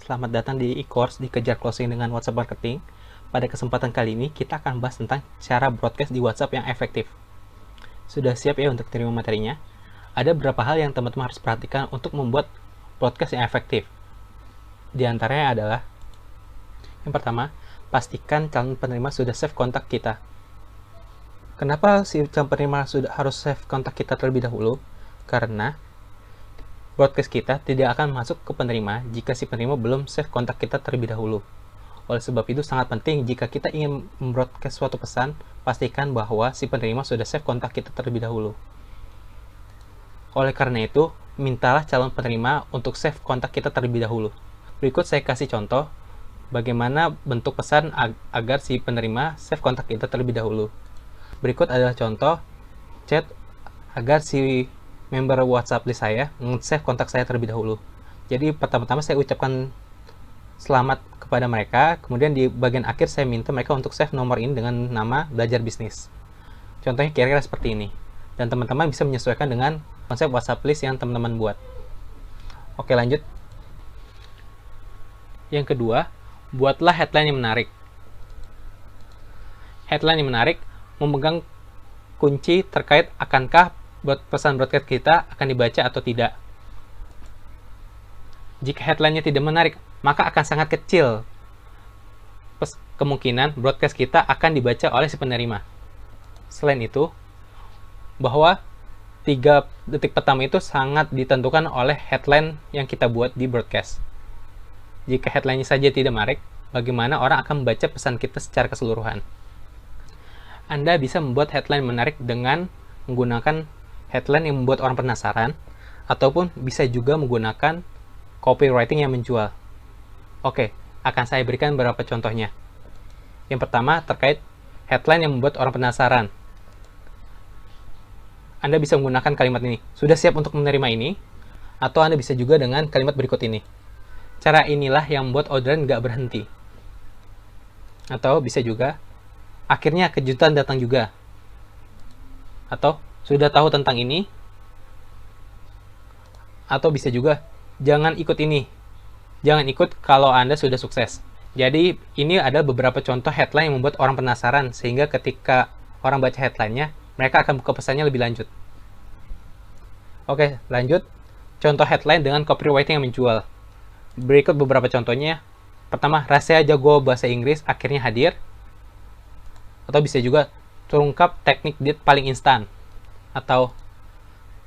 selamat datang di e-course Dikejar Closing dengan WhatsApp Marketing. Pada kesempatan kali ini, kita akan bahas tentang cara broadcast di WhatsApp yang efektif. Sudah siap ya untuk terima materinya? Ada beberapa hal yang teman-teman harus perhatikan untuk membuat broadcast yang efektif. Di antaranya adalah, yang pertama, pastikan calon penerima sudah save kontak kita. Kenapa si calon penerima harus save kontak kita terlebih dahulu? Karena broadcast kita tidak akan masuk ke penerima jika si penerima belum save kontak kita terlebih dahulu. Oleh sebab itu sangat penting jika kita ingin membroadcast suatu pesan, pastikan bahwa si penerima sudah save kontak kita terlebih dahulu. Oleh karena itu, mintalah calon penerima untuk save kontak kita terlebih dahulu. Berikut saya kasih contoh bagaimana bentuk pesan agar si penerima save kontak kita terlebih dahulu. Berikut adalah contoh chat agar si member WhatsApp list saya nge-save kontak saya terlebih dahulu. Jadi pertama-tama saya ucapkan selamat kepada mereka, kemudian di bagian akhir saya minta mereka untuk save nomor ini dengan nama belajar bisnis. Contohnya kira-kira seperti ini. Dan teman-teman bisa menyesuaikan dengan konsep WhatsApp list yang teman-teman buat. Oke, lanjut. Yang kedua, buatlah headline yang menarik. Headline yang menarik memegang kunci terkait akankah pesan broadcast kita akan dibaca atau tidak. Jika headline-nya tidak menarik, maka akan sangat kecil kemungkinan broadcast kita akan dibaca oleh si penerima. Selain itu, bahwa 3 detik pertama itu sangat ditentukan oleh headline yang kita buat di broadcast. Jika headline-nya saja tidak menarik, bagaimana orang akan membaca pesan kita secara keseluruhan? Anda bisa membuat headline menarik dengan menggunakan headline yang membuat orang penasaran, ataupun bisa juga menggunakan copywriting yang menjual. Oke, akan saya berikan beberapa contohnya. Yang pertama, terkait headline yang membuat orang penasaran. Anda bisa menggunakan kalimat ini, sudah siap untuk menerima ini, atau Anda bisa juga dengan kalimat berikut ini. Cara inilah yang membuat orderan nggak berhenti. Atau bisa juga, akhirnya kejutan datang juga. Atau, sudah tahu tentang ini, atau bisa juga jangan ikut ini, jangan ikut kalau Anda sudah sukses. Jadi ini ada beberapa contoh headline yang membuat orang penasaran, sehingga ketika orang baca headline-nya, mereka akan buka pesannya lebih lanjut. Oke, lanjut. Contoh headline dengan copywriting yang menjual. Berikut beberapa contohnya. Pertama, rahasia jago bahasa Inggris akhirnya hadir. Atau bisa juga terungkap teknik diet paling instan. Atau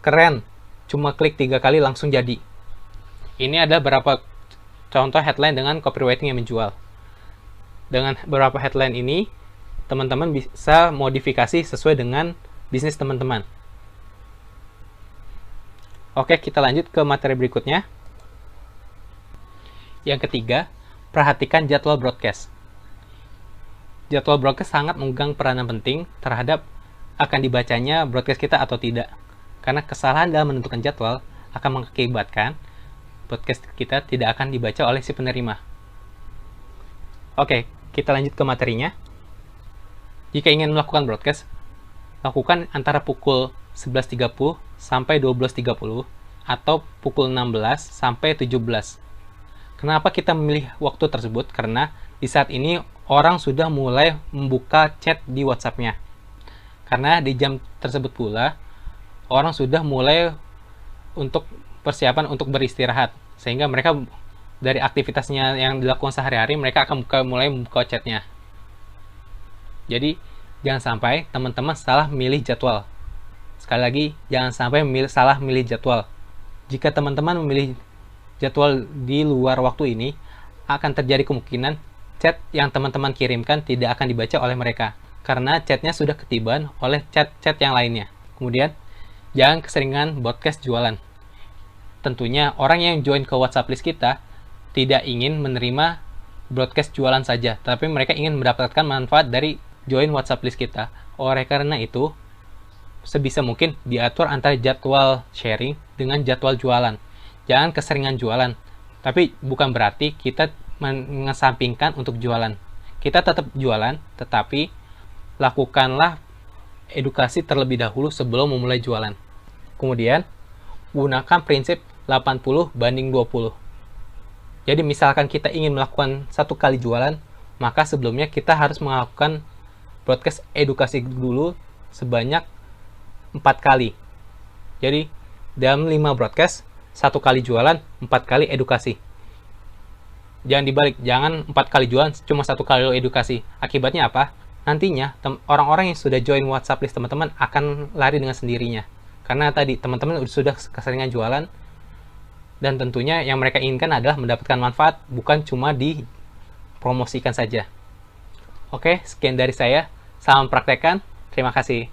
keren, cuma klik 3 kali langsung jadi. Ini ada beberapa contoh headline dengan copywriting yang menjual. Dengan beberapa headline ini, teman-teman bisa modifikasi sesuai dengan bisnis teman-teman. Oke, kita lanjut ke materi berikutnya. Yang ketiga, perhatikan jadwal broadcast. Jadwal broadcast sangat memegang peranan penting terhadap akan dibacanya broadcast kita atau tidak. Karena kesalahan dalam menentukan jadwal akan mengakibatkan broadcast kita tidak akan dibaca oleh si penerima. Oke, kita lanjut ke materinya. Jika ingin melakukan broadcast, lakukan antara pukul 11.30 sampai 12.30 atau pukul 16 sampai 17. Kenapa kita memilih waktu tersebut? Karena di saat ini orang sudah mulai membuka chat di WhatsApp-nya. Karena di jam tersebut pula, orang sudah mulai untuk persiapan untuk beristirahat. Sehingga mereka dari aktivitasnya yang dilakukan sehari-hari, mereka akan mulai membuka chatnya. Jadi, jangan sampai teman-teman salah memilih jadwal. Sekali lagi, jangan sampai salah memilih jadwal. Jika teman-teman memilih jadwal di luar waktu ini, akan terjadi kemungkinan chat yang teman-teman kirimkan tidak akan dibaca oleh mereka. Karena chatnya sudah ketiban oleh chat-chat yang lainnya. Kemudian, jangan keseringan broadcast jualan. Tentunya, orang yang join ke WhatsApp list kita tidak ingin menerima broadcast jualan saja, tapi mereka ingin mendapatkan manfaat dari join WhatsApp list kita. Oleh karena itu, sebisa mungkin diatur antara jadwal sharing dengan jadwal jualan. Jangan keseringan jualan, tapi bukan berarti kita mengesampingkan untuk jualan. Kita tetap jualan, tetapi lakukanlah edukasi terlebih dahulu sebelum memulai jualan. Kemudian, gunakan prinsip 80/20. Jadi misalkan kita ingin melakukan 1 kali jualan, maka sebelumnya kita harus melakukan broadcast edukasi dulu sebanyak 4 kali. Jadi dalam 5 broadcast, 1 kali jualan, 4 kali edukasi. Jangan dibalik, jangan 4 kali jualan, cuma 1 kali edukasi. Akibatnya apa? Nantinya orang-orang yang sudah join WhatsApp list teman-teman akan lari dengan sendirinya. Karena tadi teman-teman sudah keseringan jualan, dan tentunya yang mereka inginkan adalah mendapatkan manfaat, bukan cuma dipromosikan saja. Oke, sekian dari saya. Salam praktekkan. Terima kasih.